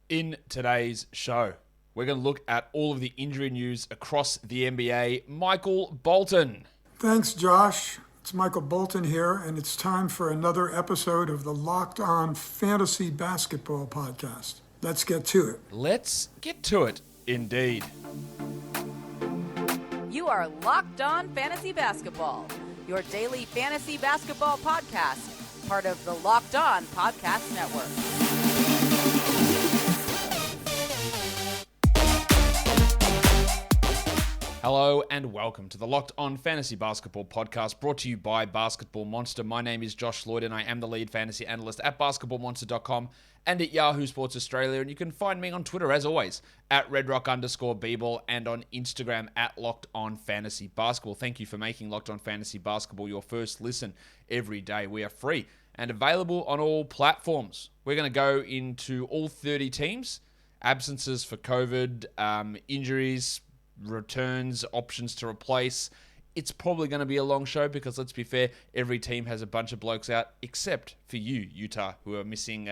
In today's show, we're going to look at all of the injury news across the NBA. Michael Bolton. Thanks, Josh. It's Michael Bolton here, and it's time for another episode of the Locked On Fantasy Basketball Podcast. Let's get to it. Let's get to it, indeed. You are Locked On Fantasy Basketball, your daily fantasy basketball podcast, part of the Locked On Podcast Network. Hello and welcome to the Locked On Fantasy Basketball Podcast, brought to you by Basketball Monster. My name is Josh Lloyd and I am the lead fantasy analyst at basketballmonster.com and at Yahoo Sports Australia. And you can find me on Twitter, as always, at redrock_bball and on Instagram at Locked On Fantasy Basketball. Thank you for making Locked On Fantasy Basketball your first listen every day. We are free and available on all platforms. We're going to go into all 30 teams, absences for COVID, injuries, returns, options to replace. It's probably going to be a long show because, let's be fair, every team has a bunch of blokes out, except for you, Utah, who are missing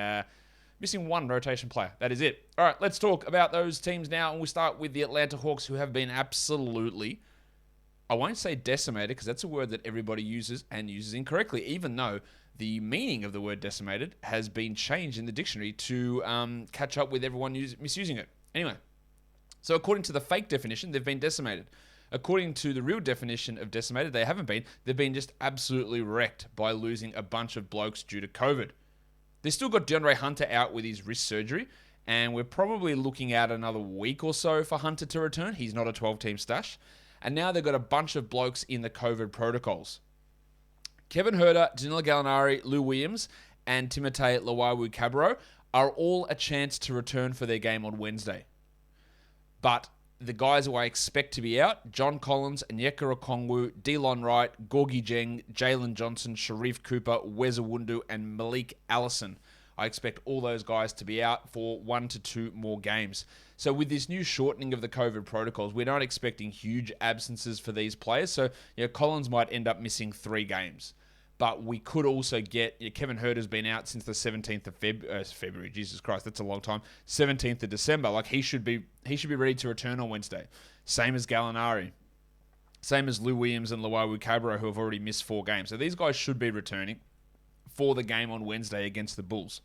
one rotation player. That is it. All right, let's talk about those teams now, and we'll start with the Atlanta Hawks, who have been absolutely, I won't say decimated, because that's a word that everybody uses and uses incorrectly, even though the meaning of the word decimated has been changed in the dictionary to catch up with everyone misusing it. Anyway, so according to the fake definition, they've been decimated. According to the real definition of decimated, they haven't been. They've been just absolutely wrecked by losing a bunch of blokes due to COVID. They've still got DeAndre Hunter out with his wrist surgery, and we're probably looking at another week or so for Hunter to return. He's not a 12-team stash. And now they've got a bunch of blokes in the COVID protocols. Kevin Huerter, Danilo Gallinari, Lou Williams, and Timothé Luwawu-Cabarrot are all a chance to return for their game on Wednesday. But the guys who I expect to be out, John Collins, Onyeka Okongwu, Delon Wright, Gorgie Dieng, Jalen Johnson, Sharif Cooper, Wes Iwundu, and Malik Allison. I expect all those guys to be out for 1 to 2 more games. So with this new shortening of the COVID protocols, we're not expecting huge absences for these players. So Collins might end up missing 3 games. But we could also get, Kevin Huerter's been out since the 17th of February. Jesus Christ, that's a long time. 17th of December. Like, he should be ready to return on Wednesday. Same as Gallinari. Same as Lou Williams and Luwawu-Cabarrot, who have already missed 4 games. So these guys should be returning for the game on Wednesday against the Bulls.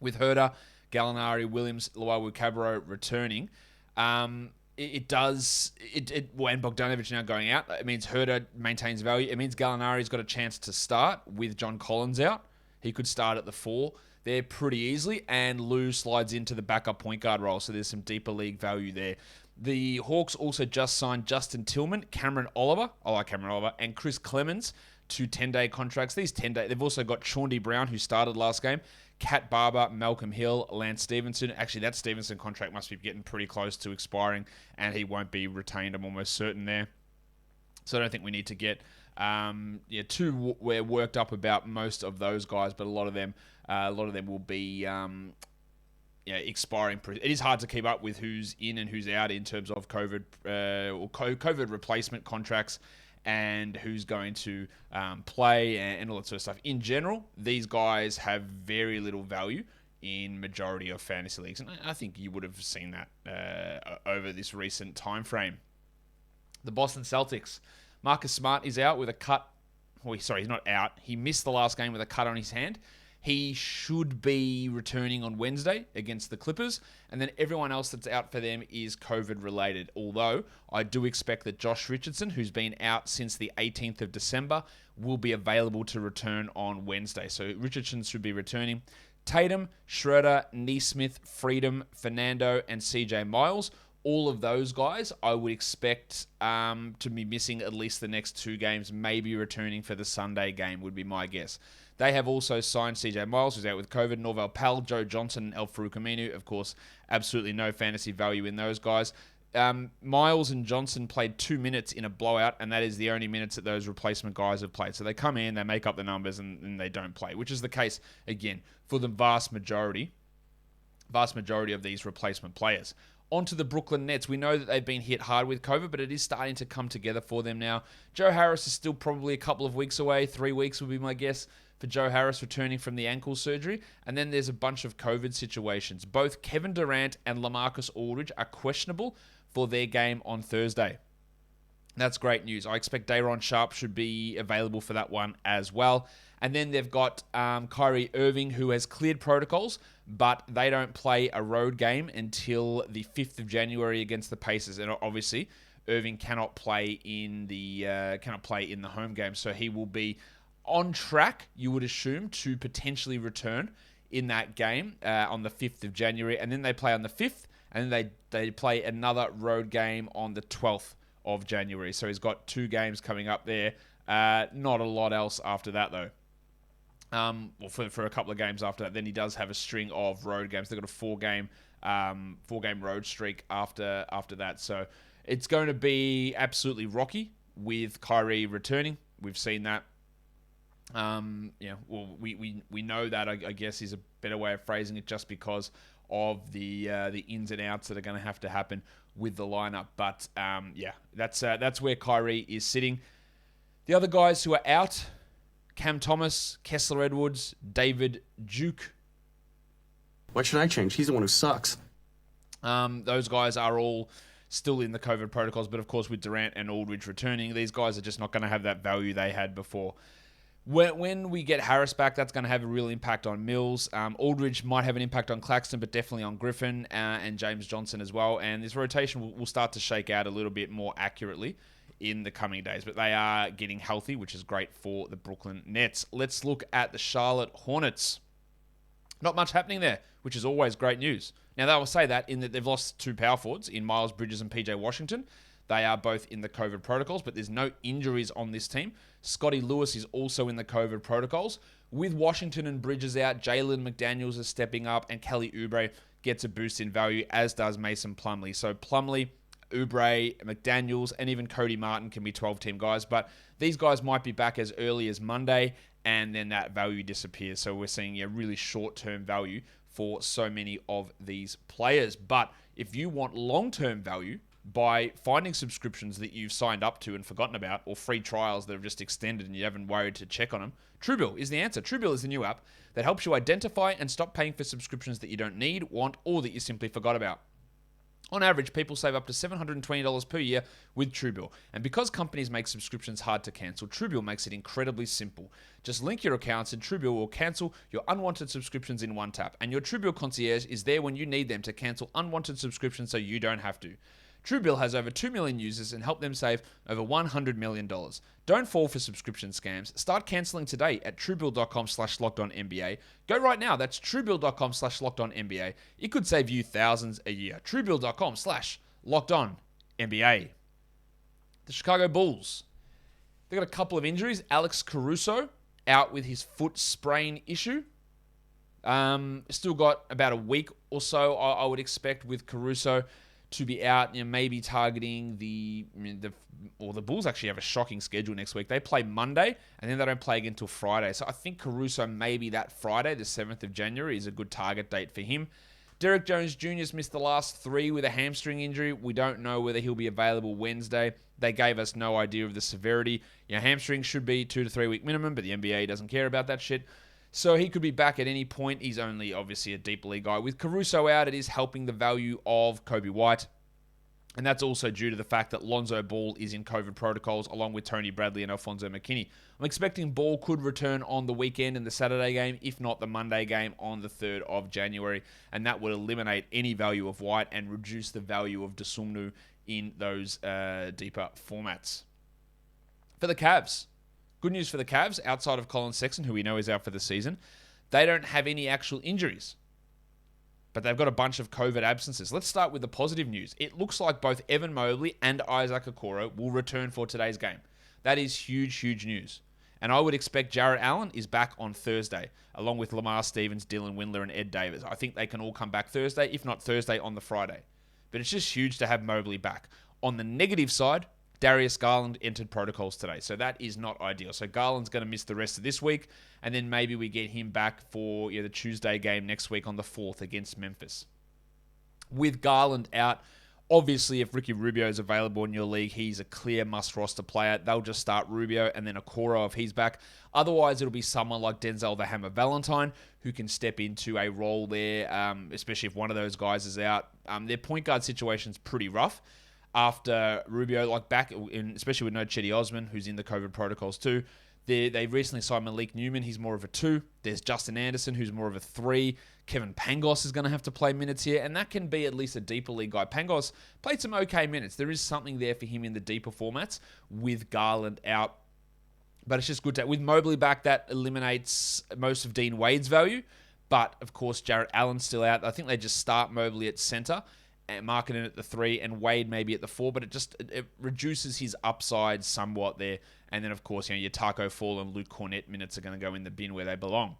With Huerter, Gallinari, Williams, Luwawu-Cabarrot returning, and Bogdanovic now going out, it means Huerter maintains value. It means Gallinari's got a chance to start with John Collins out. He could start at the 4 there pretty easily, and Lou slides into the backup point guard role, so there's some deeper league value there. The Hawks also just signed Justin Tillman, Cameron Oliver, I like Cameron Oliver, and Chris Clemens to 10-day contracts. These 10-day, they've also got Chaundee Brown, who started last game, Cat Barber, Malcolm Hill, Lance Stevenson. Actually, that Stevenson contract must be getting pretty close to expiring, and he won't be retained, I'm almost certain there. So I don't think we need to get we're worked up about most of those guys, but a lot of them will be expiring. It is hard to keep up with who's in and who's out in terms of COVID or COVID replacement contracts, and who's going to play and all that sort of stuff. In general, these guys have very little value in majority of fantasy leagues, and I think you would have seen that over this recent time frame. The Boston Celtics, Marcus Smart is out with a cut. He's not out. He missed the last game with a cut on his hand. He should be returning on Wednesday against the Clippers, and then everyone else that's out for them is COVID-related, although I do expect that Josh Richardson, who's been out since the 18th of December, will be available to return on Wednesday. So Richardson should be returning. Tatum, Schroeder, Nesmith, Freedom, Fernando, and CJ Miles, all of those guys I would expect to be missing at least the next 2 games, maybe returning for the Sunday game would be my guess. They have also signed CJ Miles, who's out with COVID, Norvel Pal, Joe Johnson, and El Farouk Aminu. Of course, absolutely no fantasy value in those guys. Miles and Johnson played 2 minutes in a blowout, and that is the only minutes that those replacement guys have played. So they come in, they make up the numbers, and they don't play, which is the case, again, for the vast majority of these replacement players. Onto the Brooklyn Nets. We know that they've been hit hard with COVID, but it is starting to come together for them now. Joe Harris is still probably a couple of weeks away. 3 weeks would be my guess for for Joe Harris returning from the ankle surgery. And then there's a bunch of COVID situations. Both Kevin Durant and LaMarcus Aldridge are questionable for their game on Thursday. That's great news. I expect Day'Ron Sharpe should be available for that one as well. And then they've got Kyrie Irving, who has cleared protocols, but they don't play a road game until the 5th of January against the Pacers. And obviously, Irving cannot play in the home game, so he will be on track, you would assume, to potentially return in that game on the 5th of January. And then they play on the 5th, and then they play another road game on the 12th of January. So he's got 2 games coming up there. Not a lot else after that, though. Well, for a couple of games after that, then he does have a string of road games. They've got a 4-game road streak after that. So it's going to be absolutely rocky with Kyrie returning. We've seen that. We know that. I guess is a better way of phrasing it, just because of the ins and outs that are going to have to happen with the lineup. But that's where Kyrie is sitting. The other guys who are out: Cam Thomas, Kessler Edwards, David Duke. What should I change? He's the one who sucks. Those guys are all still in the COVID protocols, but of course with Durant and Aldridge returning, these guys are just not going to have that value they had before. When we get Harris back, that's going to have a real impact on Mills. Aldridge might have an impact on Claxton, but definitely on Griffin and James Johnson as well. And this rotation will start to shake out a little bit more accurately in the coming days. But they are getting healthy, which is great for the Brooklyn Nets. Let's look at the Charlotte Hornets. Not much happening there, which is always great news. Now, they will say that in that they've lost 2 power forwards in Miles Bridges and PJ Washington. They are both in the COVID protocols, but there's no injuries on this team. Scotty Lewis is also in the COVID protocols. With Washington and Bridges out, Jalen McDaniels is stepping up, and Kelly Oubre gets a boost in value, as does Mason Plumlee. So Plumlee, Oubre, McDaniels, and even Cody Martin can be 12-team guys, but these guys might be back as early as Monday, and then that value disappears. So we're seeing a really short-term value for so many of these players. But if you want long-term value by finding subscriptions that you've signed up to and forgotten about, or free trials that have just extended and you haven't worried to check on them, TrueBill is the answer. TrueBill is the new app that helps you identify and stop paying for subscriptions that you don't need, want, or that you simply forgot about. On average, people save up to $720 per year with TrueBill. And because companies make subscriptions hard to cancel, TrueBill makes it incredibly simple. Just link your accounts and TrueBill will cancel your unwanted subscriptions in one tap. And your TrueBill concierge is there when you need them to cancel unwanted subscriptions so you don't have to. TrueBill has over 2 million users and helped them save over $100 million. Don't fall for subscription scams. Start canceling today at truebill.com/lockedonnba. Go right now. That's truebill.com/lockedonnba. It could save you thousands a year. truebill.com/lockedonnba. The Chicago Bulls. They got a couple of injuries. Alex Caruso out with his foot sprain issue. Still got about a week or so, I would expect, with Caruso to be out, maybe targeting the Bulls actually have a shocking schedule next week. They play Monday, and then they don't play again until Friday. So I think Caruso, maybe that Friday, the 7th of January, is a good target date for him. Derek Jones Jr.'s missed the last 3 with a hamstring injury. We don't know whether he'll be available Wednesday. They gave us no idea of the severity. Hamstrings should be 2 to 3 week minimum, but the NBA doesn't care about that shit. So he could be back at any point. He's only obviously a deep league guy. With Caruso out, it is helping the value of Kobe White. And that's also due to the fact that Lonzo Ball is in COVID protocols, along with Tony Bradley and Alfonso McKinney. I'm expecting Ball could return on the weekend in the Saturday game, if not the Monday game on the 3rd of January. And that would eliminate any value of White and reduce the value of Dosunmu in those deeper formats. For the Cavs, good news for the Cavs, outside of Colin Sexton, who we know is out for the season, they don't have any actual injuries, but they've got a bunch of COVID absences. Let's start with the positive news. It looks like both Evan Mobley and Isaac Okoro will return for today's game. That is huge, huge news. And I would expect Jarrett Allen is back on Thursday, along with Lamar Stevens, Dylan Windler, and Ed Davis. I think they can all come back Thursday, if not Thursday on the Friday. But it's just huge to have Mobley back. On the negative side, Darius Garland entered protocols today, so that is not ideal. So Garland's going to miss the rest of this week, and then maybe we get him back for the Tuesday game next week on the 4th against Memphis. With Garland out, Obviously, if Ricky Rubio is available in your league, he's a clear must-roster player. They'll just start Rubio and then Okoro if he's back. Otherwise, it'll be someone like Denzel the Hammer Valentine who can step into a role there, especially if one of those guys is out. Their point guard situation's pretty rough after Rubio, especially with no Chetty Osman, who's in the COVID protocols too. They recently signed Malik Newman. He's more of a 2. There's Justin Anderson, who's more of a 3. Kevin Pangos is going to have to play minutes here, and that can be at least a deeper league guy. Pangos played some okay minutes. There is something there for him in the deeper formats with Garland out. But it's just good with Mobley back, that eliminates most of Dean Wade's value. But, of course, Jarrett Allen's still out. I think they just start Mobley at center and mark it in at the 3 and Wade maybe at the 4, but it reduces his upside somewhat there. And then, of course, your Taco Fall and Luke Cornett minutes are going to go in the bin where they belong.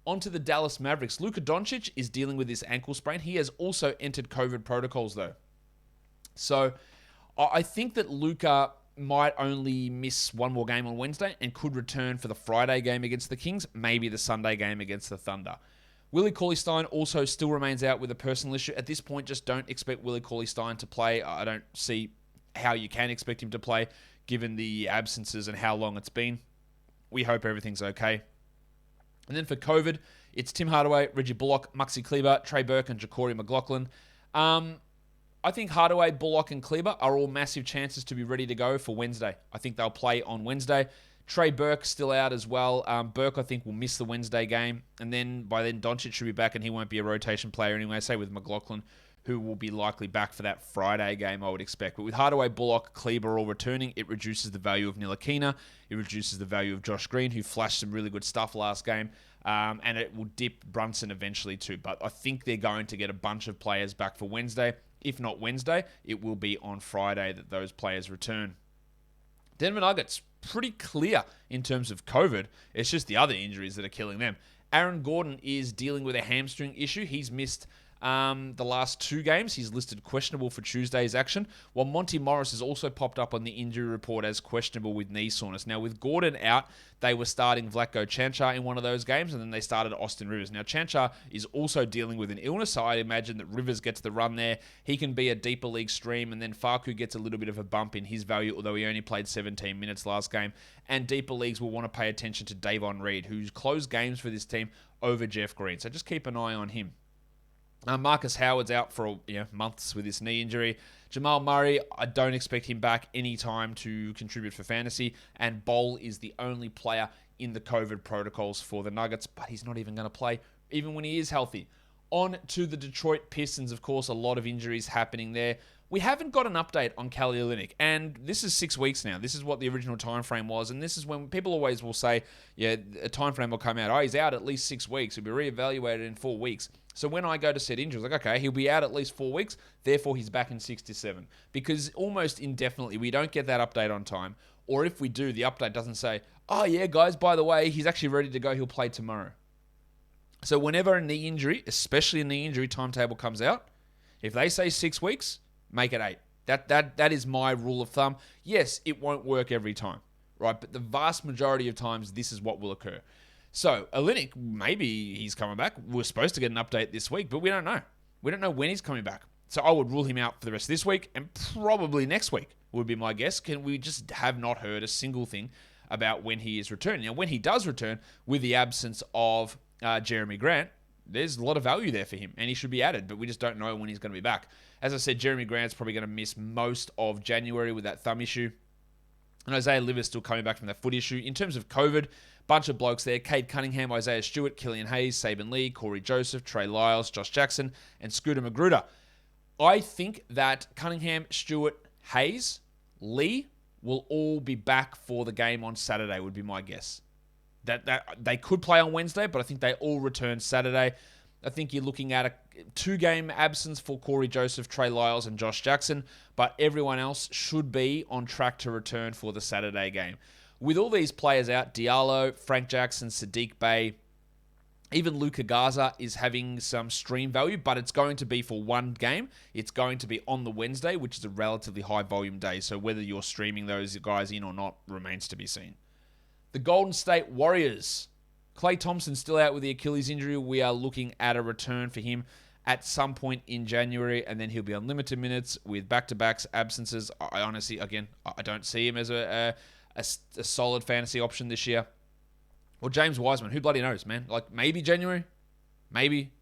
On to the Dallas Mavericks. Luka Doncic is dealing with this ankle sprain. He has also entered COVID protocols, though. So I think that Luka might only miss one more game on Wednesday and could return for the Friday game against the Kings, maybe the Sunday game against the Thunder. Willie Cauley-Stein also still remains out with a personal issue. At this point, just don't expect Willie Cauley-Stein to play. I don't see how you can expect him to play given the absences and how long it's been. We hope everything's okay. And then for COVID, it's Tim Hardaway, Reggie Bullock, Maxi Kleber, Trey Burke, and Ja'Cory McLaughlin. I think Hardaway, Bullock, and Kleber are all massive chances to be ready to go for Wednesday. I think they'll play on Wednesday. Trey Burke still out as well. Burke, I think, will miss the Wednesday game. And then by then, Doncic should be back, and he won't be a rotation player anyway, say with McLaughlin, who will be likely back for that Friday game, I would expect. But with Hardaway, Bullock, Kleber all returning, it reduces the value of Ntilikina. It reduces the value of Josh Green, who flashed some really good stuff last game. And it will dip Brunson eventually too. But I think they're going to get a bunch of players back for Wednesday. If not Wednesday, it will be on Friday that those players return. Denver Nuggets, pretty clear in terms of COVID. It's just the other injuries that are killing them. Aaron Gordon is dealing with a hamstring issue. He's missed the last 2 games. He's listed questionable for Tuesday's action, while Monty Morris has also popped up on the injury report as questionable with knee soreness. Now, with Gordon out, they were starting Vlatko Čančar in one of those games, and then they started Austin Rivers. Now, Čančar is also dealing with an illness, so I imagine that Rivers gets the run there. He can be a deeper league stream, and then Facu gets a little bit of a bump in his value, although he only played 17 minutes last game. And deeper leagues will want to pay attention to Davon Reed, who's closed games for this team over Jeff Green. So just keep an eye on him. Marcus Howard's out for months with this knee injury. Jamal Murray, I don't expect him back anytime to contribute for fantasy. And Bol is the only player in the COVID protocols for the Nuggets, but he's not even going to play, even when he is healthy. On to the Detroit Pistons, of course, a lot of injuries happening there. We haven't got an update on Kelly Olynyk, and this is 6 weeks now. This is what the original time frame was, and this is when people always will say, a time frame will come out. Oh, he's out at least 6 weeks. He'll be reevaluated in 4 weeks. So when I go to set injuries, like, okay, he'll be out at least 4 weeks, therefore he's back in 6 to 7. Because almost indefinitely, we don't get that update on time. Or if we do, the update doesn't say, oh yeah, guys, by the way, he's actually ready to go, he'll play tomorrow. So whenever a knee injury, especially a knee injury timetable comes out, if they say 6 weeks, make it 8. That is my rule of thumb. Yes, it won't work every time, right? But the vast majority of times, this is what will occur. So, Olynyk, maybe he's coming back. We're supposed to get an update this week, but we don't know. We don't know when he's coming back. So I would rule him out for the rest of this week, and probably next week would be my guess. We just have not heard a single thing about when he is returning. Now, when he does return, with the absence of Jeremy Grant, there's a lot of value there for him, and he should be added, but we just don't know when he's going to be back. As I said, Jeremy Grant's probably going to miss most of January with that thumb issue. And Isaiah Livers still coming back from that foot issue. In terms of COVID, bunch of blokes there. Cade Cunningham, Isaiah Stewart, Killian Hayes, Saban Lee, Corey Joseph, Trey Lyles, Josh Jackson, and Scooter Magruder. I think that Cunningham, Stewart, Hayes, Lee will all be back for the game on Saturday, would be my guess. That they could play on Wednesday, but I think they all return Saturday. I think you're looking at a 2-game absence for Corey Joseph, Trey Lyles, and Josh Jackson, but everyone else should be on track to return for the Saturday game. With all these players out, Diallo, Frank Jackson, Sadiq Bey, even Luka Garza is having some stream value, but it's going to be for one game. It's going to be on the Wednesday, which is a relatively high volume day, so whether you're streaming those guys in or not remains to be seen. The Golden State Warriors. Klay Thompson's still out with the Achilles injury. We are looking at a return for him at some point in January, and then he'll be on limited minutes with back-to-backs, absences. I honestly, again, I don't see him as a solid fantasy option this year. Or James Wiseman, who bloody knows, man? Like, maybe January? Maybe.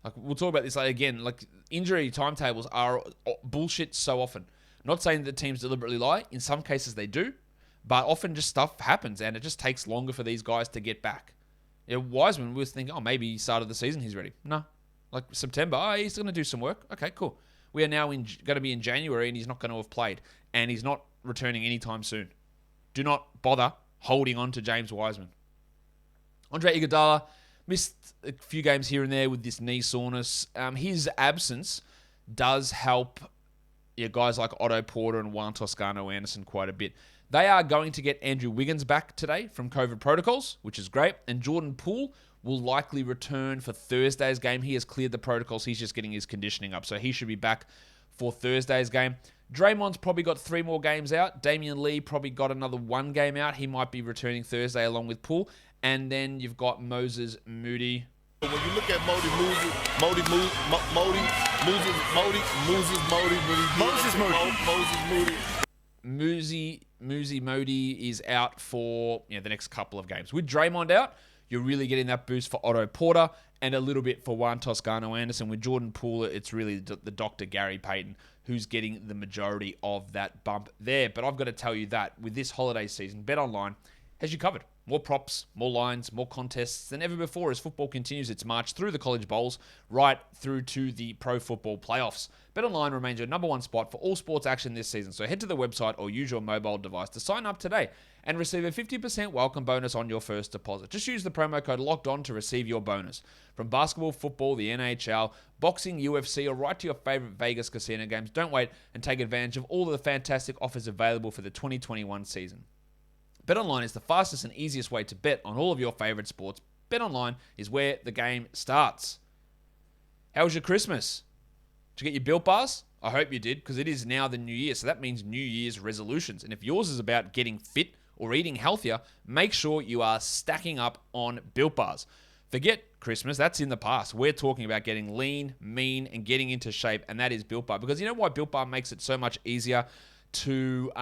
Like, we'll talk about this later again. Like, injury timetables are bullshit so often. Not saying that teams deliberately lie. In some cases, they do. But often just stuff happens, and it just takes longer for these guys to get back. Wiseman was thinking, maybe start of the season he's ready. No. Like September, he's going to do some work. Okay, cool. We are now going to be in January, and he's not going to have played. And he's not returning anytime soon. Do not bother holding on to James Wiseman. Andre Iguodala missed a few games here and there with this knee soreness. His absence does help guys like Otto Porter and Juan Toscano-Anderson quite a bit. They are going to get Andrew Wiggins back today from COVID protocols, which is great. And Jordan Poole will likely return for Thursday's game. He has cleared the protocols. He's just getting his conditioning up. So he should be back for Thursday's game. Draymond's probably got 3 more games out. Damian Lee probably got another 1 game out. He might be returning Thursday along with Poole. And then you've got Moses Moody. When you look at Moses Moody is out for the next couple of games. With Draymond out, you're really getting that boost for Otto Porter and a little bit for Juan Toscano-Anderson. With Jordan Poole, it's really the Dr. Gary Payton who's getting the majority of that bump there. But I've got to tell you that with this holiday season, BetOnline has you covered. More props, more lines, more contests than ever before as football continues its march through the college bowls right through to the pro football playoffs. BetOnline remains your number one spot for all sports action this season, so head to the website or use your mobile device to sign up today and receive a 50% welcome bonus on your first deposit. Just use the promo code LOCKEDON to receive your bonus. From basketball, football, the NHL, boxing, UFC, or right to your favorite Vegas casino games, don't wait and take advantage of all of the fantastic offers available for the 2021 season. BetOnline is the fastest and easiest way to bet on all of your favorite sports. BetOnline is where the game starts. How was your Christmas? Did you get your Built Bars? I hope you did, because it is now the new year, so that means New Year's resolutions. And if yours is about getting fit or eating healthier, make sure you are stacking up on Built Bars. Forget Christmas, that's in the past. We're talking about getting lean, mean, and getting into shape, and that is Built Bar. Because you know why Built Bar makes it so much easier to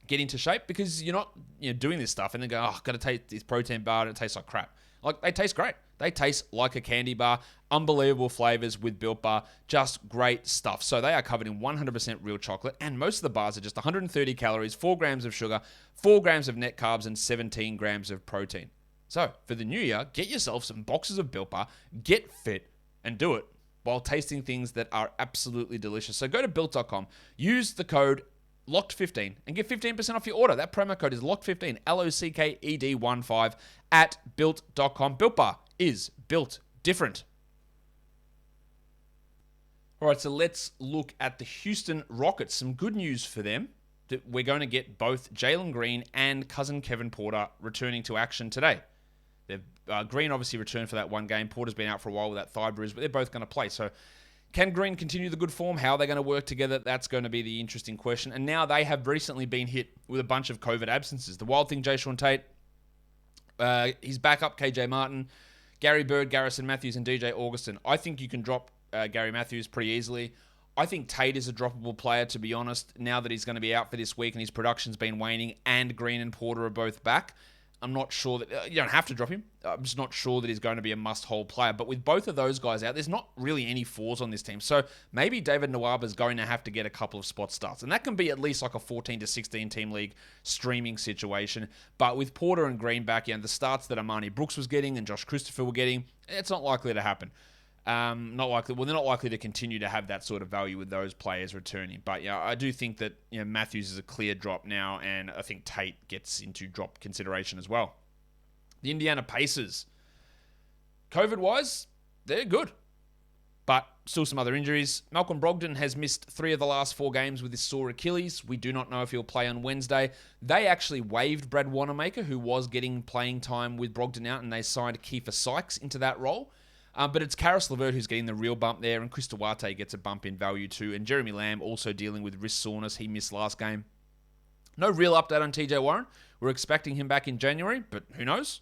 get into shape? Because you're not doing this stuff and then go, I've got to take this protein bar and it tastes like crap. Like, they taste great. They taste like a candy bar. Unbelievable flavors with Built Bar. Just great stuff. So they are covered in 100% real chocolate, and most of the bars are just 130 calories, 4 grams of sugar, 4 grams of net carbs, and 17 grams of protein. So for the new year, get yourself some boxes of Built Bar, get fit, and do it while tasting things that are absolutely delicious. So go to Built.com, use the code LOCKED15 and get 15% off your order. That promo code is LOCKED15, LOCKED15 at Built.com. Built Bar is built different. All right, so let's look at the Houston Rockets. Some good news for them that we're going to get both Jalen Green and cousin Kevin Porter returning to action today. Green obviously returned for that 1 game. Porter's been out for a while with that thigh bruise, but they're both going to play. So can Green continue the good form? How are they going to work together? That's going to be the interesting question. And now they have recently been hit with a bunch of COVID absences. The wild thing, Jayshawn Tate, his backup, KJ Martin, Gary Bird, Garrison Matthews, and DJ Augustin. I think you can drop Gary Matthews pretty easily. I think Tate is a droppable player, to be honest, now that he's going to be out for this week and his production's been waning and Green and Porter are both back. I'm not sure that you don't have to drop him. I'm just not sure that he's going to be a must-hold player. But with both of those guys out, there's not really any fours on this team. So maybe David Nwaba is going to have to get a couple of spot starts. And that can be at least like a 14 to 16 team league streaming situation. But with Porter and Green back, the starts that Amani Brooks was getting and Josh Christopher were getting, it's not likely to happen. Not likely. Well, they're not likely to continue to have that sort of value with those players returning. But I do think that Matthews is a clear drop now, and I think Tate gets into drop consideration as well. The Indiana Pacers, COVID-wise, they're good, but still some other injuries. Malcolm Brogdon has missed 3 of the last 4 games with his sore Achilles. We do not know if he'll play on Wednesday. They actually waived Brad Wanamaker, who was getting playing time with Brogdon out, and they signed Kiefer Sykes into that role. But it's Karis LeVert who's getting the real bump there, and Chris Duarte gets a bump in value too. And Jeremy Lamb also dealing with wrist soreness. He missed last game. No real update on TJ Warren. We're expecting him back in January, but who knows?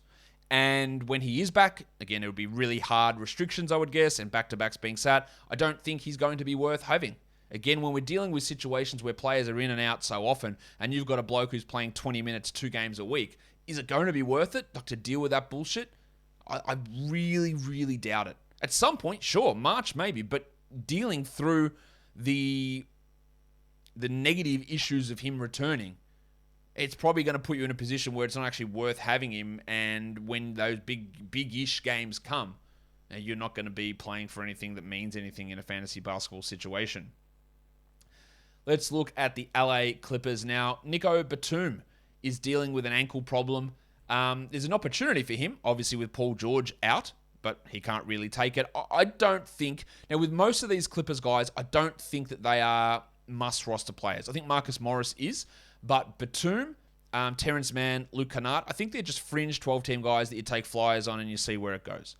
And when he is back, again, it would be really hard restrictions, I would guess, and back-to-backs being sat. I don't think he's going to be worth having. Again, when we're dealing with situations where players are in and out so often, and you've got a bloke who's playing 20 minutes, 2 games a week, is it going to be worth it to deal with that bullshit? I really, really doubt it. At some point, sure, March maybe, but dealing through the negative issues of him returning, it's probably going to put you in a position where it's not actually worth having him, and when those big-ish games come, you're not going to be playing for anything that means anything in a fantasy basketball situation. Let's look at the LA Clippers now. Nico Batum is dealing with an ankle problem. There's an opportunity for him, obviously with Paul George out, but he can't really take it. I don't think... Now, with most of these Clippers guys, I don't think that they are must-roster players. I think Marcus Morris is, but Batum, Terrence Mann, Luke Kennard, I think they're just fringe 12-team guys that you take flyers on and you see where it goes.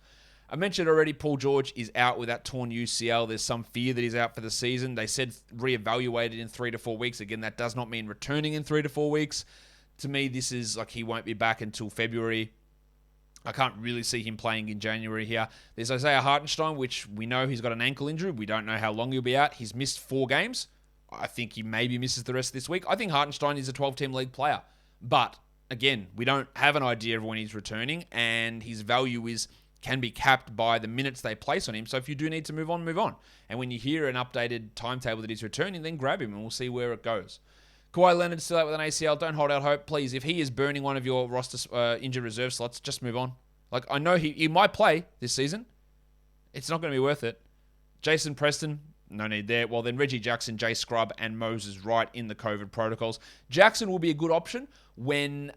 I mentioned already Paul George is out with that torn UCL. There's some fear that he's out for the season. They said reevaluated in 3 to 4 weeks. Again, that does not mean returning in 3 to 4 weeks. To me, this is like he won't be back until February. I can't really see him playing in January here. There's Isaiah Hartenstein, which we know he's got an ankle injury. We don't know how long he'll be out. He's missed 4 games. I think he maybe misses the rest of this week. I think Hartenstein is a 12-team league player. But, again, we don't have an idea of when he's returning, and his value can be capped by the minutes they place on him. So if you do need to move on, move on. And when you hear an updated timetable that he's returning, then grab him and we'll see where it goes. Kawhi Leonard still out with an ACL. Don't hold out hope. Please, if he is burning one of your roster injured reserve slots, just move on. Like, I know he might play this season. It's not going to be worth it. Jason Preston, no need there. Well, then Reggie Jackson, Jay Scrubb, and Moses Wright in the COVID protocols. Jackson will be a good option when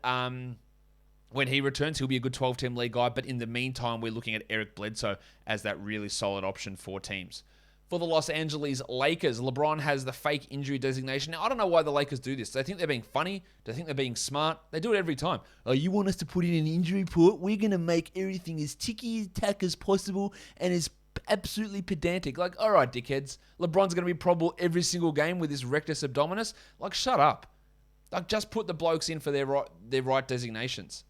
he returns. He'll be a good 12-team league guy. But in the meantime, we're looking at Eric Bledsoe as that really solid option for teams. For the Los Angeles Lakers, LeBron has the fake injury designation. Now, I don't know why the Lakers do this. Do they think they're being funny? Do they think they're being smart? They do it every time. Oh, you want us to put in an injury report? We're going to make everything as ticky-tack as possible and as absolutely pedantic. Like, all right, dickheads. LeBron's going to be probable every single game with this rectus abdominis. Like, shut up. Like, just put the blokes in for their right designations.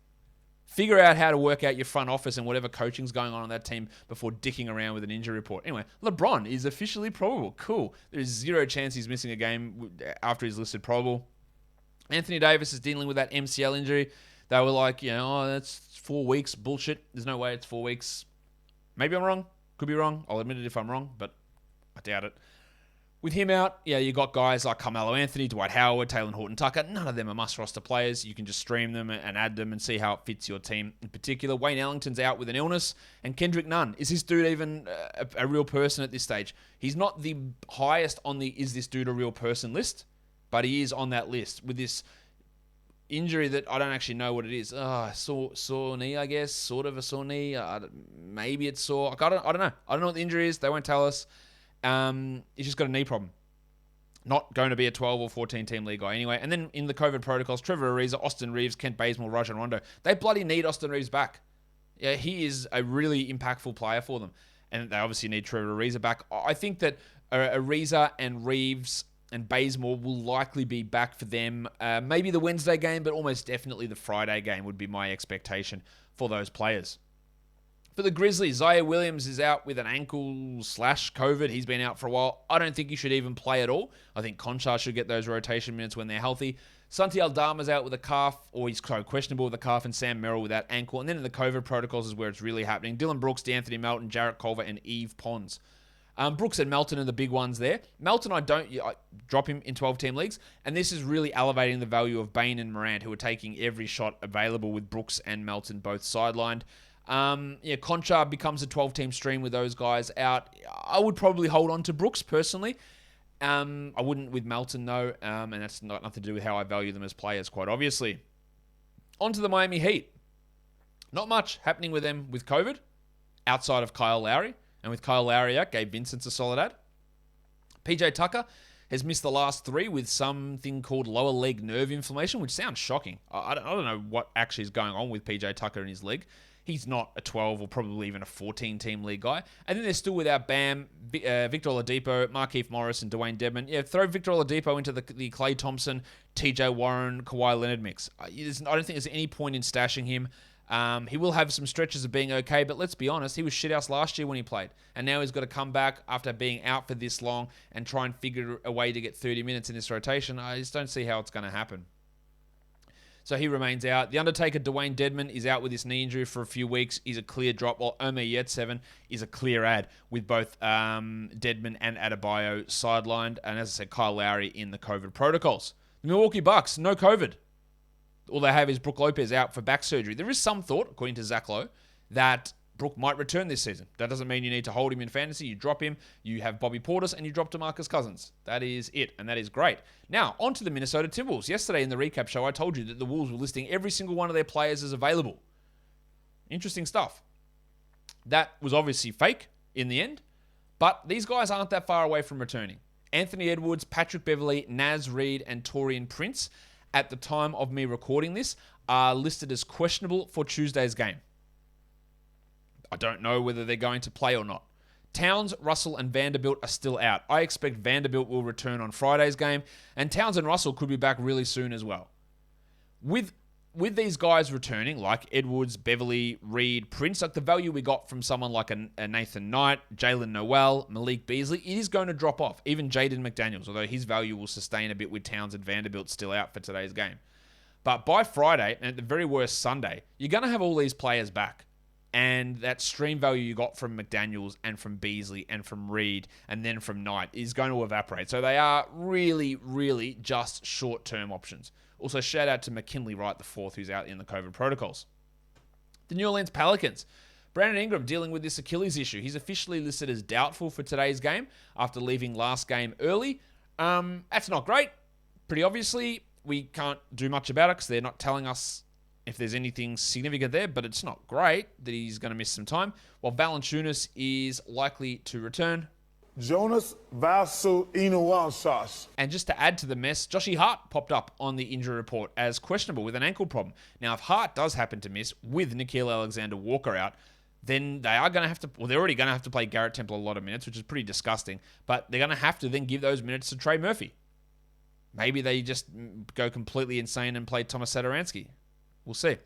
Figure out how to work out your front office and whatever coaching's going on that team before dicking around with an injury report. Anyway, LeBron is officially probable. Cool. There is 0 chance he's missing a game after he's listed probable. Anthony Davis is dealing with that MCL injury. They were like, that's 4 weeks. Bullshit. There's no way it's 4 weeks. Maybe I'm wrong. Could be wrong. I'll admit it if I'm wrong, but I doubt it. With him out, you got guys like Carmelo Anthony, Dwight Howard, Taylor Horton-Tucker. None of them are must-roster players. You can just stream them and add them and see how it fits your team. In particular, Wayne Ellington's out with an illness, and Kendrick Nunn. Is this dude even a real person at this stage? He's not the highest on the is this dude a real person list, but he is on that list with this injury that I don't actually know what it is. Sore knee, I guess. Sort of a sore knee. Maybe it's sore. I don't know. I don't know what the injury is. They won't tell us. He's just got a knee problem. Not going to be a 12 or 14 team league guy anyway. And then in the COVID protocols, Trevor Ariza, Austin Reeves, Kent Bazemore, Rajon Rondo. They bloody need Austin Reeves back. Yeah, he is a really impactful player for them. And they obviously need Trevor Ariza back. I think that Ariza and Reeves and Bazemore will likely be back for them. Maybe the Wednesday game, but almost definitely the Friday game would be my expectation for those players. For the Grizzlies, Zaire Williams is out with an ankle/COVID. He's been out for a while. I don't think he should even play at all. I think Conchar should get those rotation minutes when they're healthy. Santi Aldama's out with a calf, or he's questionable with a calf, and Sam Merrill with that ankle. And then in the COVID protocols is where it's really happening. Dylan Brooks, D'Anthony Melton, Jarrett Culver, and Eve Pons. Brooks and Melton are the big ones there. Melton, I drop him in 12-team leagues, and this is really elevating the value of Bane and Morant, who are taking every shot available with Brooks and Melton both sidelined. Conchar becomes a 12-team stream with those guys out. I would probably hold on to Brooks personally. I wouldn't with Melton though, and that's not nothing to do with how I value them as players, quite obviously. On to the Miami Heat. Not much happening with them with COVID, outside of Kyle Lowry. And with Kyle Lowry out, Gabe Vincent's a solid ad. PJ Tucker has missed the last 3 with something called lower leg nerve inflammation, which sounds shocking. I don't know what actually is going on with PJ Tucker in his leg. He's not a 12 or probably even a 14-team league guy. And then they're still without Bam, Victor Oladipo, Markieff Morris, and Dwayne Dedmon. Yeah, throw Victor Oladipo into the Klay Thompson, TJ Warren, Kawhi Leonard mix. I don't think there's any point in stashing him. He will have some stretches of being okay, but let's be honest, he was shithouse last year when he played. And now he's got to come back after being out for this long and try and figure a way to get 30 minutes in this rotation. I just don't see how it's going to happen. So he remains out. The Undertaker, Dwayne Dedman, is out with his knee injury for a few weeks. He's a clear drop, while Omer Yetseven is a clear add with both Dedman and Adebayo sidelined. And as I said, Kyle Lowry in the COVID protocols. The Milwaukee Bucks, no COVID. All they have is Brook Lopez out for back surgery. There is some thought, according to Zach Lowe, that Brook might return this season. That doesn't mean you need to hold him in fantasy. You drop him, you have Bobby Portis, and you drop DeMarcus Cousins. That is it, and that is great. Now, on to the Minnesota Timberwolves. Yesterday in the recap show, I told you that the Wolves were listing every single one of their players as available. Interesting stuff. That was obviously fake in the end, but these guys aren't that far away from returning. Anthony Edwards, Patrick Beverley, Naz Reid, and Taurean Prince, at the time of me recording this, are listed as questionable for Tuesday's game. I don't know whether they're going to play or not. Towns, Russell, and Vanderbilt are still out. I expect Vanderbilt will return on Friday's game, and Towns and Russell could be back really soon as well. With these guys returning, like Edwards, Beverley, Reed, Prince, like the value we got from someone like a Nathan Knight, Jalen Noel, Malik Beasley, it is going to drop off. Even Jaden McDaniels, although his value will sustain a bit with Towns and Vanderbilt still out for today's game. But by Friday, and at the very worst Sunday, you're going to have all these players back. And that stream value you got from McDaniels and from Beasley and from Reed and then from Knight is going to evaporate. So they are really, really just short-term options. Also, shout out to McKinley Wright IV, who's out in the COVID protocols. The New Orleans Pelicans. Brandon Ingram dealing with this Achilles issue. He's officially listed as doubtful for today's game after leaving last game early. That's not great. Pretty obviously, we can't do much about it because they're not telling us if there's anything significant there, but it's not great that he's going to miss some time. While Valanciunas is likely to return. Jonas Valanciunas. And just to add to the mess, Joshy Hart popped up on the injury report as questionable with an ankle problem. Now, if Hart does happen to miss with Nickeil Alexander-Walker out, then they are going to have to, well, they're already going to have to play Garrett Temple a lot of minutes, which is pretty disgusting, but they're going to have to then give those minutes to Trey Murphy. Maybe they just go completely insane and play Thomas Satoransky. We'll see.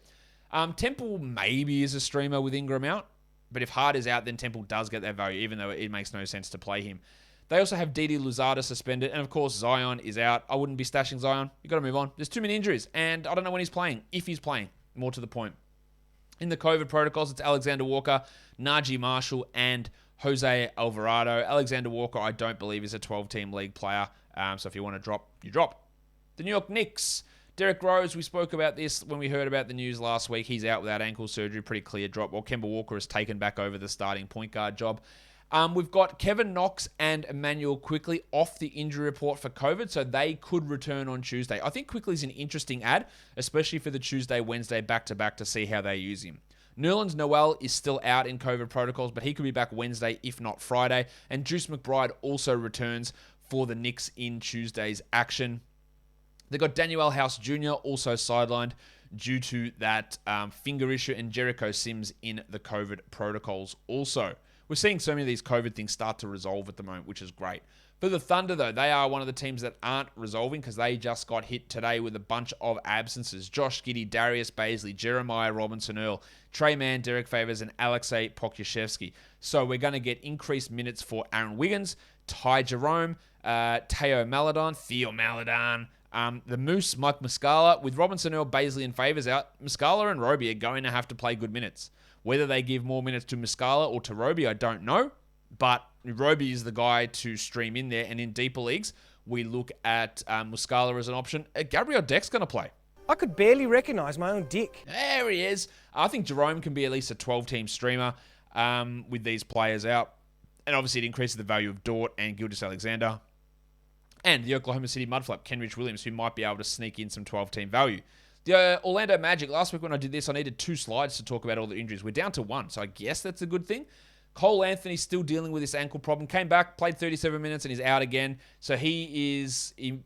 Temple maybe is a streamer with Ingram out, but if Hart is out, then Temple does get that value, even though it makes no sense to play him. They also have Didi Luzardo suspended, and of course Zion is out. I wouldn't be stashing Zion. You've got to move on. There's too many injuries, and I don't know when he's playing, if he's playing, more to the point. In the COVID protocols, it's Alexander Walker, Najee Marshall, and Jose Alvarado. Alexander Walker, I don't believe, is a 12-team league player, so if you want to drop, you drop. The New York Knicks. Derek Rose, we spoke about this when we heard about the news last week. He's out without ankle surgery, pretty clear drop, while Kemba Walker has taken back over the starting point guard job. We've got Kevin Knox and Emmanuel Quickley off the injury report for COVID, so they could return on Tuesday. I think Quickley's an interesting ad, especially for the Tuesday, Wednesday back-to-back to see how they use him. Nerlens Noel is still out in COVID protocols, but he could be back Wednesday, if not Friday. And Juice McBride also returns for the Knicks in Tuesday's action. They got Daniel House Jr. also sidelined due to that finger issue, and Jericho Sims in the COVID protocols also. We're seeing so many of these COVID things start to resolve at the moment, which is great. For the Thunder, though, they are one of the teams that aren't resolving because they just got hit today with a bunch of absences. Josh Giddey, Darius Baisley, Jeremiah Robinson-Earl, Trey Mann, Derek Favors, and Alexei Pokusevski. So we're going to get increased minutes for Aaron Wiggins, Ty Jerome, Theo Maledon, the Moose, Mike Muscala. With Robinson-Earl, Baisley, and Favors out, Muscala and Roby are going to have to play good minutes. Whether they give more minutes to Muscala or to Roby, I don't know. But Roby is the guy to stream in there. And in deeper leagues, we look at Muscala as an option. Gabriel Deck's going to play. I could barely recognize my own dick. There he is. I think Jerome can be at least a 12-team streamer with these players out. And obviously it increases the value of Dort and Gilgeous-Alexander. And the Oklahoma City Mudflap, Kenrich Williams, who might be able to sneak in some 12-team value. The Orlando Magic, last week when I did this, I needed 2 slides to talk about all the injuries. We're down to 1, so I guess that's a good thing. Cole Anthony still dealing with this ankle problem. Came back, played 37 minutes, and he's out again. So he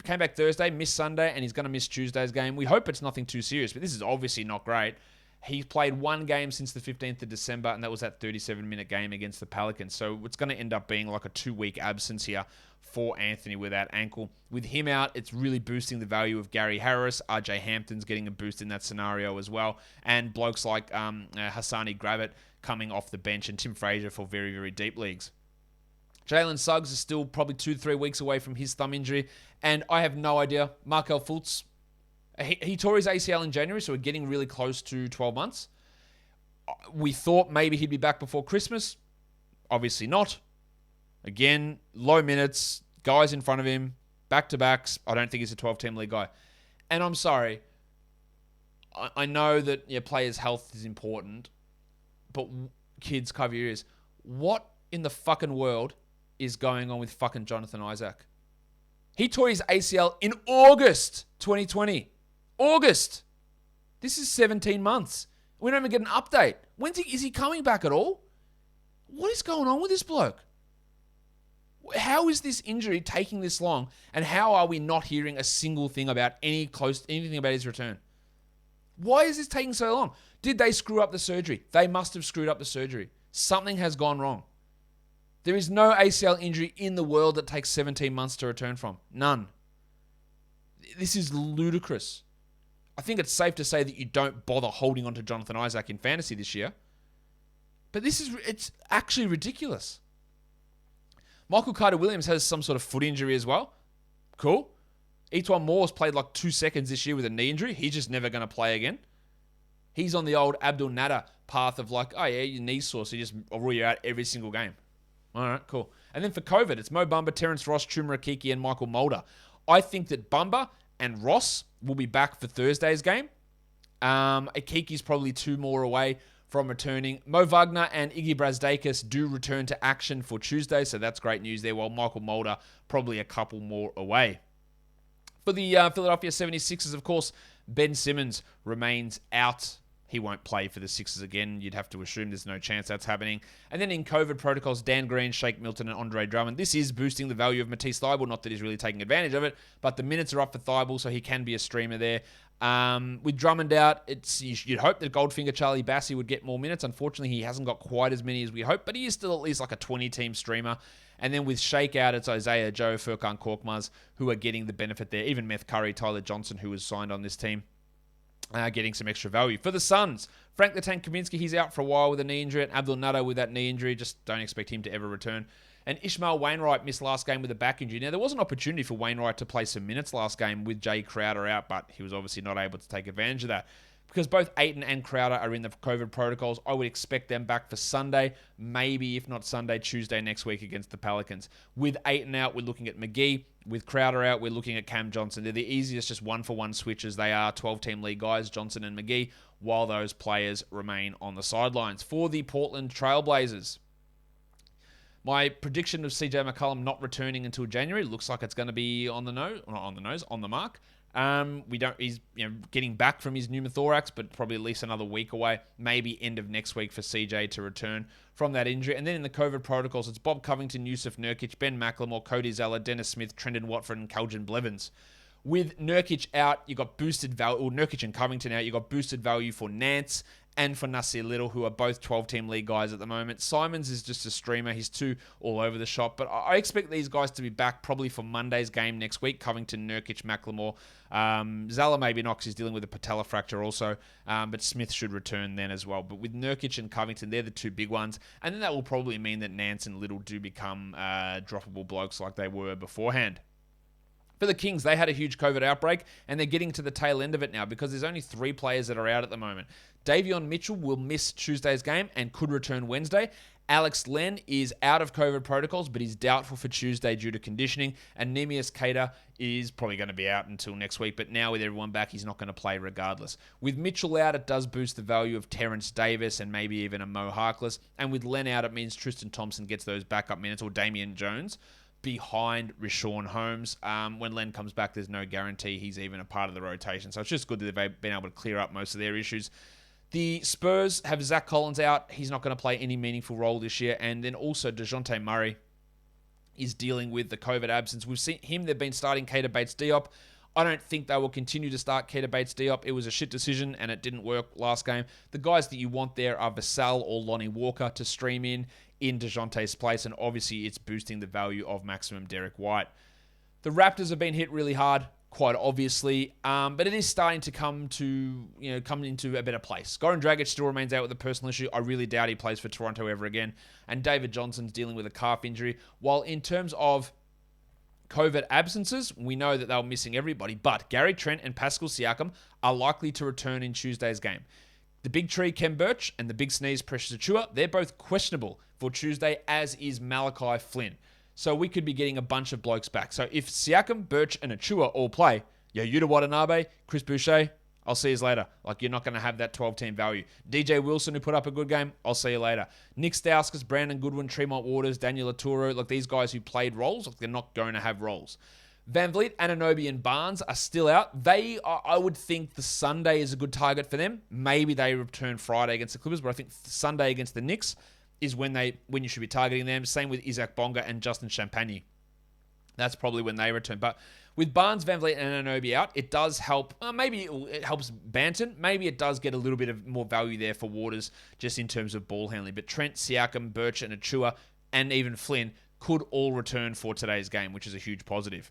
came back Thursday, missed Sunday, and he's going to miss Tuesday's game. We hope it's nothing too serious, but this is obviously not great. He's played one game since the 15th of December, and that was that 37-minute game against the Pelicans. So it's going to end up being like a 2-week absence here for Anthony with that ankle. With him out, it's really boosting the value of Gary Harris. RJ Hampton's getting a boost in that scenario as well. And blokes like Hassani Gravett coming off the bench, and Tim Frazier for very, very deep leagues. Jalen Suggs is still probably 2-3 weeks away from his thumb injury, and I have no idea. Markelle Fultz, he tore his ACL in January, so we're getting really close to 12 months. We thought maybe he'd be back before Christmas. Obviously not. Again, low minutes, guys in front of him, back-to-backs. I don't think he's a 12-team league guy. And I'm sorry. I know that players' health is important, but kids, cover your ears. What in the fucking world is going on with fucking Jonathan Isaac? He tore his ACL in August 2020. August. This is 17 months. We don't even get an update. Is he coming back at all? What is going on with this bloke? How is this injury taking this long, and how are we not hearing a single thing about anything about his return? Why is this taking so long? Did they screw up the surgery? They must have screwed up the surgery. Something has gone wrong. There is no ACL injury in the world that takes 17 months to return from. None. This is ludicrous. I think it's safe to say that you don't bother holding on to Jonathan Isaac in fantasy this year. But it's actually ridiculous. Michael Carter-Williams has some sort of foot injury as well. Cool. Etwan Moore's played like 2 seconds this year with a knee injury. He's just never going to play again. He's on the old Abdul Nader path of like, oh yeah, your knee's sore, so I'll rule you out every single game. All right, cool. And then for COVID, it's Mo Bamba, Terrence Ross, Chuma Akiki, and Michael Mulder. I think that Bamba and Ross will be back for Thursday's game. Akiki's probably 2 more away from returning. Mo Wagner and Iggy Brazdeikis do return to action for Tuesday, so that's great news there, while Michael Mulder probably a couple more away. For the Philadelphia 76ers, of course, Ben Simmons remains out. He won't play for the Sixers again. You'd have to assume there's no chance that's happening. And then in COVID protocols, Dan Green, Shake Milton, and Andre Drummond. This is boosting the value of Matisse Thybulle. Not that he's really taking advantage of it, but the minutes are up for Thybulle, so he can be a streamer there. With Drummond out, you'd hope that Goldfinger Charlie Bassey would get more minutes. Unfortunately, he hasn't got quite as many as we hope, but he is still at least like a 20-team streamer. And then with Shake out, it's Isaiah Joe, Furkan Korkmaz, who are getting the benefit there. Even Meth Curry, Tyler Johnson, who was signed on this team, getting some extra value. For the Suns, Frank the Tank Kaminsky, he's out for a while with a knee injury, and Abdul Nader with that knee injury. Just don't expect him to ever return. And Ishmael Wainwright missed last game with a back injury. Now, there was an opportunity for Wainwright to play some minutes last game with Jay Crowder out, but he was obviously not able to take advantage of that. Because both Ayton and Crowder are in the COVID protocols, I would expect them back for Sunday, maybe if not Sunday, Tuesday next week against the Pelicans. With Ayton out, we're looking at McGee. With Crowder out, we're looking at Cam Johnson. They're the easiest, just one-for-one switches. They are 12-team league guys, Johnson and McGee, while those players remain on the sidelines. For the Portland Trailblazers, my prediction of CJ McCollum not returning until January looks like it's going to be on the mark. He's getting back from his pneumothorax, but probably at least another week away, maybe end of next week for CJ to return from that injury. And then in the COVID protocols, it's Bob Covington, Yusuf Nurkic, Ben McLemore, Cody Zeller, Dennis Smith, Trendon Watford, and Keldon Blevins. With Nurkic out, you got boosted value, or Nurkic and Covington out, you got boosted value for Nance and for Nasir Little, who are both 12-team league guys at the moment. Simons is just a streamer. He's too all over the shop. But I expect these guys to be back probably for Monday's game next week. Covington, Nurkic, McLemore. Zeller maybe not because he's dealing with a patella fracture also. But Smith should return then as well. But with Nurkic and Covington, they're the two big ones. And then that will probably mean that Nance and Little do become droppable blokes like they were beforehand. For the Kings, they had a huge COVID outbreak, and they're getting to the tail end of it now because there's only 3 players that are out at the moment. Davion Mitchell will miss Tuesday's game and could return Wednesday. Alex Len is out of COVID protocols, but he's doubtful for Tuesday due to conditioning. And Neemias Queta is probably going to be out until next week, but now with everyone back, he's not going to play regardless. With Mitchell out, it does boost the value of Terrence Davis and maybe even a Mo Harkless. And with Len out, it means Tristan Thompson gets those backup minutes, or Damian Jones behind Richaun Holmes. When Len comes back, there's no guarantee he's even a part of the rotation. So it's just good that they've been able to clear up most of their issues. The Spurs have Zach Collins out. He's not going to play any meaningful role this year. And then also DeJounte Murray is dealing with the COVID absence. We've seen him. They've been starting Keita Bates-Diop. I don't think they will continue to start Keita Bates-Diop. It was a shit decision and it didn't work last game. The guys that you want there are Vassell or Lonnie Walker to stream in DeJounte's place, and obviously it's boosting the value of maximum Derek White. The Raptors have been hit really hard, quite obviously, but it is starting to come into a better place. Goran Dragic still remains out with a personal issue. I really doubt he plays for Toronto ever again. And David Johnson's dealing with a calf injury. While in terms of COVID absences, we know that they were missing everybody, but Gary Trent and Pascal Siakam are likely to return in Tuesday's game. The big tree, Kem Birch, and the big sneeze, Precious Achiuwa, they're both questionable for Tuesday, as is Malachi Flynn. So we could be getting a bunch of blokes back. So if Siakam, Birch, and Achiuwa all play, Yuta Watanabe, Chris Boucher, I'll see you later. Like, you're not going to have that 12-team value. DJ Wilson, who put up a good game, I'll see you later. Nick Stauskas, Brandon Goodwin, Tremont Waters, Daniel Laturo, like these guys who played roles, like they're not going to have roles. Van Vliet, Anunoby, and Barnes are still out. They are, I would think the Sunday is a good target for them. Maybe they return Friday against the Clippers, but I think Sunday against the Knicks is when you should be targeting them. Same with Isaac Bonga and Justin Champagny. That's probably when they return. But with Barnes, Van Vliet, and Anunoby out, it does help. Maybe it helps Banton. Maybe it does get a little bit of more value there for Waters just in terms of ball handling. But Trent, Siakam, Birch, and Achiuwa, and even Flynn could all return for today's game, which is a huge positive.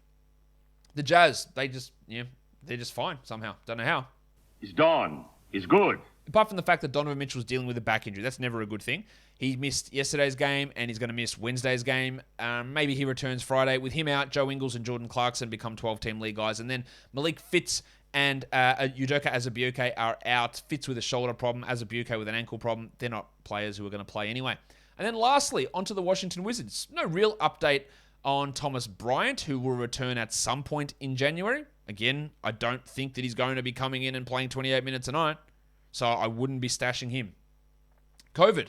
The Jazz, they're just fine somehow. Don't know how. He's done. He's good. Apart from the fact that Donovan Mitchell's dealing with a back injury, that's never a good thing. He missed yesterday's game, and he's going to miss Wednesday's game. Maybe he returns Friday. With him out, Joe Ingles and Jordan Clarkson become 12-team league guys. And then Malik Fitz and Udoka Azubuike are out. Fitz with a shoulder problem, Azubuike with an ankle problem. They're not players who are going to play anyway. And then lastly, onto the Washington Wizards. No real update on Thomas Bryant, who will return at some point in January. Again, I don't think that he's going to be coming in and playing 28 minutes a night, so I wouldn't be stashing him. COVID.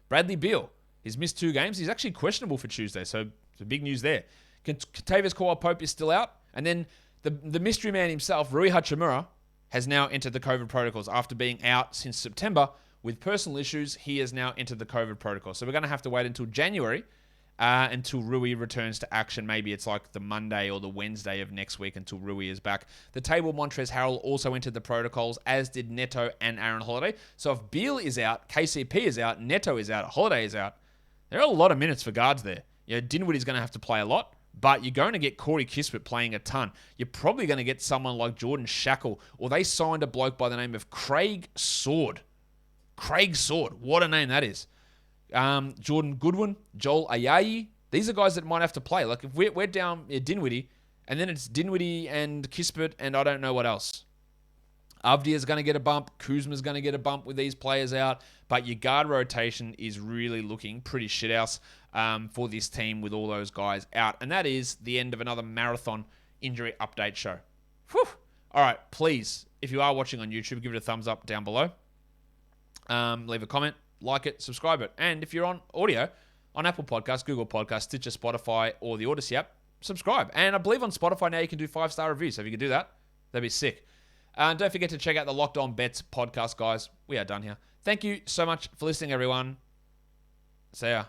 Bradley Beal. He's missed 2 games. He's actually questionable for Tuesday, so big news there. Kentavious Caldwell-Pope is still out. And then the mystery man himself, Rui Hachimura, has now entered the COVID protocols. After being out since September with personal issues, he has now entered the COVID protocol. So we're going to have to wait until January until Rui returns to action. Maybe it's like the Monday or the Wednesday of next week until Rui is back. The table, Montrezl Harrell also entered the protocols, as did Neto and Aaron Holiday. So if Beal is out, KCP is out, Neto is out, Holiday is out, there are a lot of minutes for guards there. Dinwiddie's going to have to play a lot, but you're going to get Corey Kispert playing a ton. You're probably going to get someone like Jordan Shackle, or they signed a bloke by the name of Craig Sword. Craig Sword, what a name that is. Jordan Goodwin, Joel Ayayi. These are guys that might have to play. Like, if we're down Dinwiddie, and then it's Dinwiddie and Kispert, and I don't know what else. Avdia's going to get a bump. Kuzma's going to get a bump with these players out. But your guard rotation is really looking pretty shithouse for this team with all those guys out. And that is the end of another marathon injury update show. Whew. All right, please, if you are watching on YouTube, give it a thumbs up down below. Leave a comment. Like it, subscribe it. And if you're on audio, on Apple Podcasts, Google Podcasts, Stitcher, Spotify, or the Odyssey app, subscribe. And I believe on Spotify now you can do 5-star reviews. So if you could do that, that'd be sick. And don't forget to check out the Locked On Bets podcast, guys. We are done here. Thank you so much for listening, everyone. See ya.